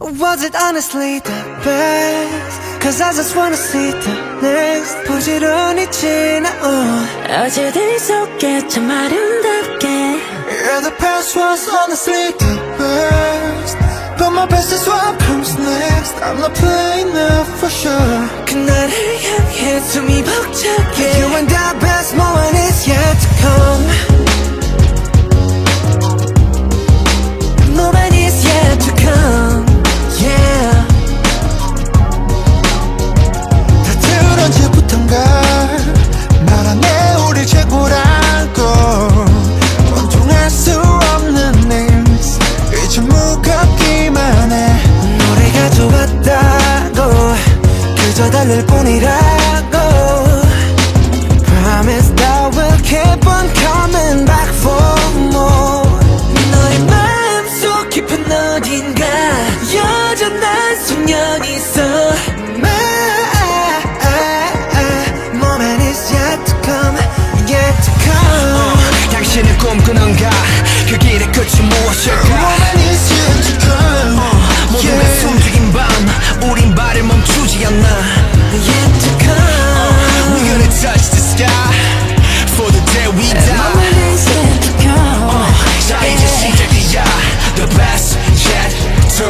Was it honestly the best? Cause I just wanna see the next. 부지런히 지나온 어제들 속에 참 아름답게. Yeah, the past was honestly the best, but my best is what comes next. I'm not playing now for sure. 그날을 향해 숨이 벅차게. You and the best moment is yet to come. Moment is yet to come. Yeah. 다들 언제부턴가 말하네 우리 최고라고. 원통할 수 없는 names 이제 무겁기만 해. 노래가 좋았다고 그저 달랠 뿐이라고. Promise that we'll keep on coming back for more. 너의 마음속 깊은 어딘가 여전한 소년이 있어. My moment is yet to come, yet to come. 당신은 꿈꾸는가 그 길의 끝이 무엇일까. Moment is yet to come. 모두가 숨죽인 밤 우린 발을 멈추지 않나. Yet to come. We're gonna touch the sky for the day we die. Moment is yet to come. 자 이제 시작이야. The best yet to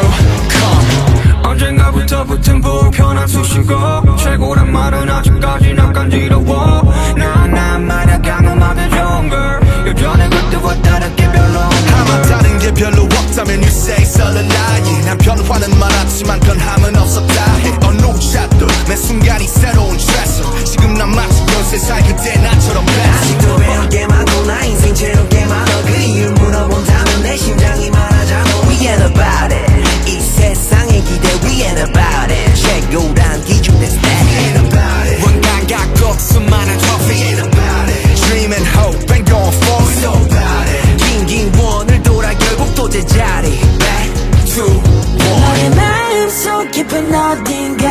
come. 언젠가부터 붙은 불편한 수식어. 최고란 말은 아직까지 난 간지러워. 난 말야 강음하게 좋은 걸. 여전히 그때와 다르게 별로 아마 다른 게 별로 없다면 you say 썰을 lie. 난 변화는 많았지만 변함은 없었다 해. 어느 샷도 매 순간이 새로운 트레서. 지금 난 마치 연세살 그때 나처럼 아직도 배울 게 많고 나 인생 채울 게 많아. 그 이유를 물어본다면 내 심장이 말하잖아. We ain't about it. 이 세상의 기대 We ain't about it. 최고란 기준 that's that. We ain't about it. 원간 갖고 수많은 trophy. We ain't about it. Dream and hope and going for it. So about it. 긴 원을 돌아 결국 또 제자리. Back to 너의 one. 마음속 깊은 어딘가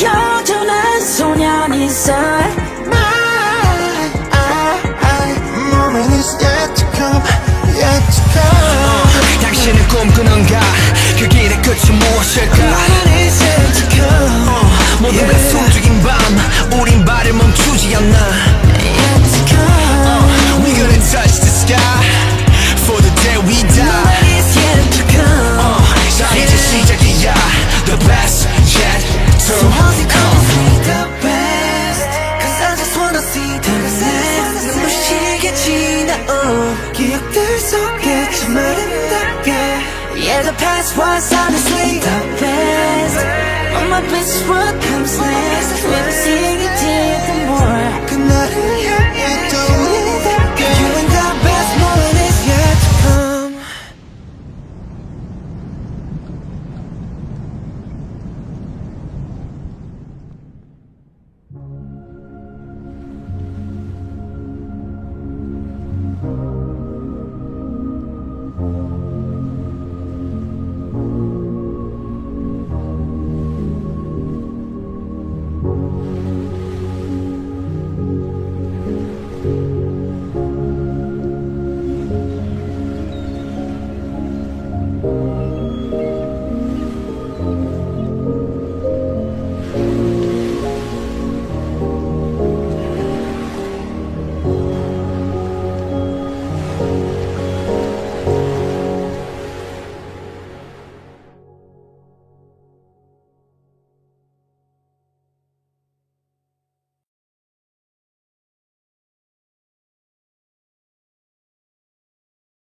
여전한 소년이 있어. Moment is yet to come, yet to come. 당신은 꿈꾸는가 그 길의 끝이 무엇일까. Moment is yet to come. 모두가 숨죽인 밤 우린 발을 멈추지 않나. Yet to come. We're gonna touch the sky for the day we die. Moment is yet to come. 자 이제 시작이야. The best yet to So how's it come. gonna be the best? Cause I just wanna see the next. 눈부시게 지나온 기억들 속에 참 아름답게. Yeah, the past was honestly the best, but my best is what comes next. We'll be seeing it